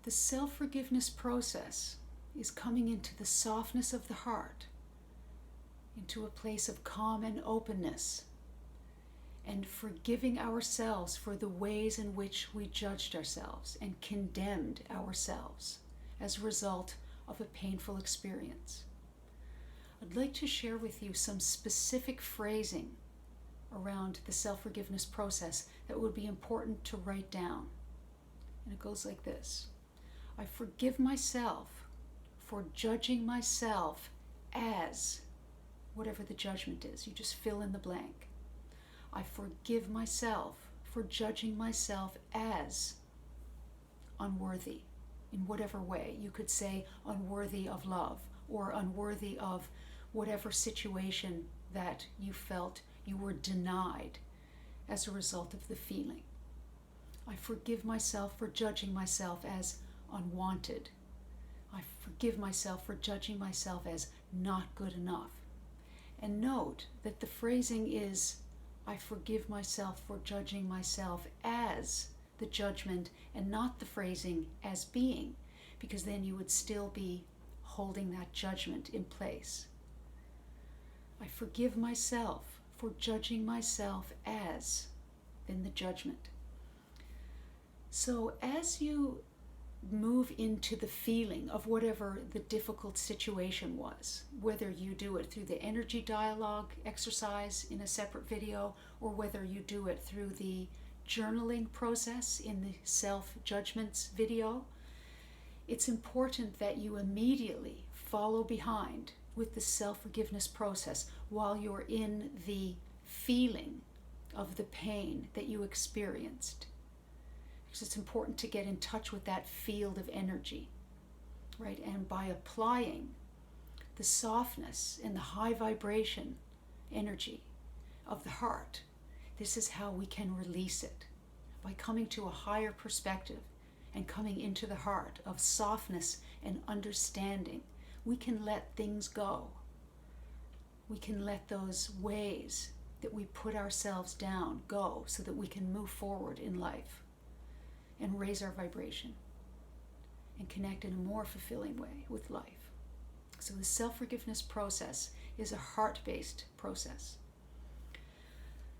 The self-forgiveness process is coming into the softness of the heart, into a place of calm and openness, and forgiving ourselves for the ways in which we judged ourselves and condemned ourselves as a result of a painful experience. I'd like to share with you some specific phrasing around the self-forgiveness process that would be important to write down. And it goes like this. I forgive myself for judging myself as whatever the judgment is. You just fill in the blank. I forgive myself for judging myself as unworthy in whatever way. You could say unworthy of love or unworthy of whatever situation that you felt you were denied as a result of the feeling. I forgive myself for judging myself as unwanted. I forgive myself for judging myself as not good enough. And note that the phrasing is, I forgive myself for judging myself as the judgment and not the phrasing as being, because then you would still be holding that judgment in place. I forgive myself for judging myself as, then the judgment. So as you move into the feeling of whatever the difficult situation was, whether you do it through the energy dialogue exercise in a separate video, or whether you do it through the journaling process in the self-judgments video, it's important that you immediately follow behind with the self-forgiveness process while you're in the feeling of the pain that you experienced. Because it's important to get in touch with that field of energy, right? And by applying the softness and the high vibration energy of the heart, this is how we can release it. By coming to a higher perspective and coming into the heart of softness and understanding, we can let things go. We can let those ways that we put ourselves down go so that we can move forward in life and raise our vibration and connect in a more fulfilling way with life. So the self-forgiveness process is a heart-based process.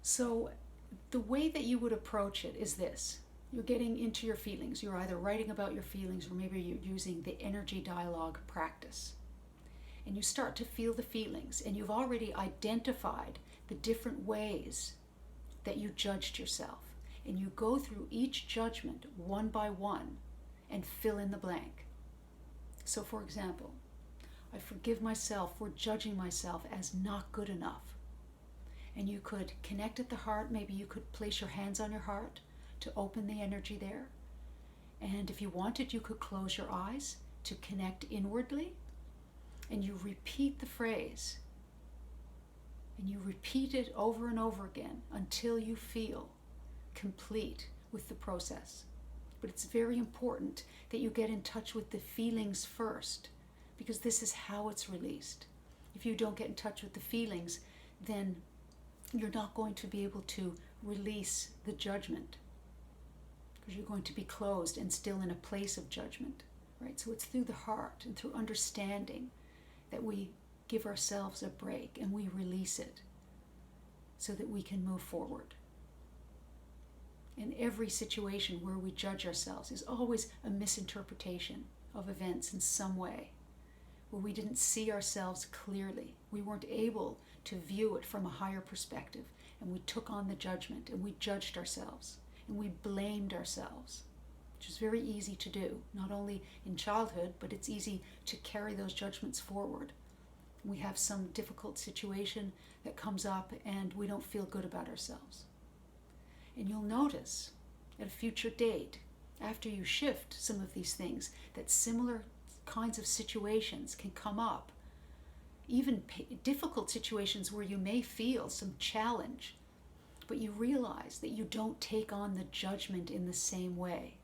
So the way that you would approach it is this. You're getting into your feelings. You're either writing about your feelings or maybe you're using the energy dialogue practice. And you start to feel the feelings, and you've already identified the different ways that you judged yourself. And you go through each judgment one by one and fill in the blank. So for example, I forgive myself for judging myself as not good enough. And you could connect at the heart. Maybe you could place your hands on your heart to open the energy there. And if you wanted, you could close your eyes to connect inwardly. And you repeat the phrase. And you repeat it over and over again until you feel complete with the process. But it's very important that you get in touch with the feelings first, because this is how it's released. If you don't get in touch with the feelings, then you're not going to be able to release the judgment, because you're going to be closed and still in a place of judgment, right? So it's through the heart and through understanding that we give ourselves a break and we release it so that we can move forward. And every situation where we judge ourselves is always a misinterpretation of events in some way, where we didn't see ourselves clearly. We weren't able to view it from a higher perspective, and we took on the judgment and we judged ourselves and we blamed ourselves, which is very easy to do, not only in childhood, but it's easy to carry those judgments forward. We have some difficult situation that comes up and we don't feel good about ourselves. And you'll notice at a future date, after you shift some of these things, that similar kinds of situations can come up. Even difficult situations where you may feel some challenge, but you realize that you don't take on the judgment in the same way.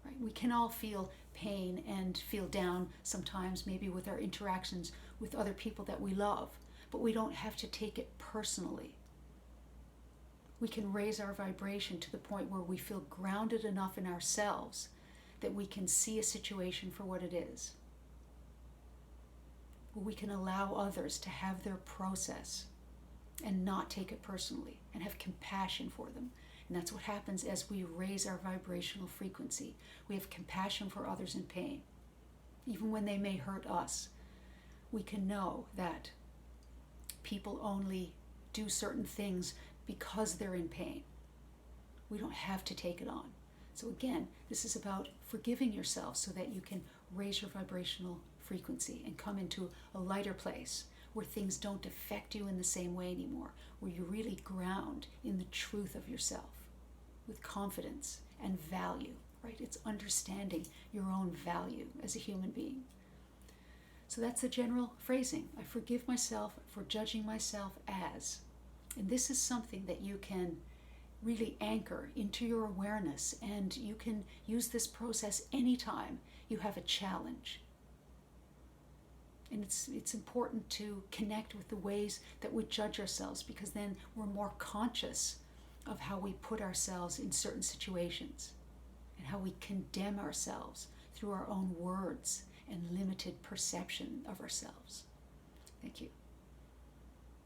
Right? We can all feel pain and feel down sometimes, maybe with our interactions with other people that we love, but we don't have to take it personally. We can raise our vibration to the point where we feel grounded enough in ourselves that we can see a situation for what it is. We can allow others to have their process and not take it personally and have compassion for them. And that's what happens as we raise our vibrational frequency. We have compassion for others in pain. Even when they may hurt us, we can know that people only do certain things because they're in pain. We don't have to take it on. So again, this is about forgiving yourself so that you can raise your vibrational frequency and come into a lighter place where things don't affect you in the same way anymore, where you really ground in the truth of yourself with confidence and value, right? It's understanding your own value as a human being. So that's the general phrasing. I forgive myself for judging myself as. And this is something that you can really anchor into your awareness, and you can use this process anytime you have a challenge. And it's important to connect with the ways that we judge ourselves, because then we're more conscious of how we put ourselves in certain situations and how we condemn ourselves through our own words and limited perception of ourselves. Thank you.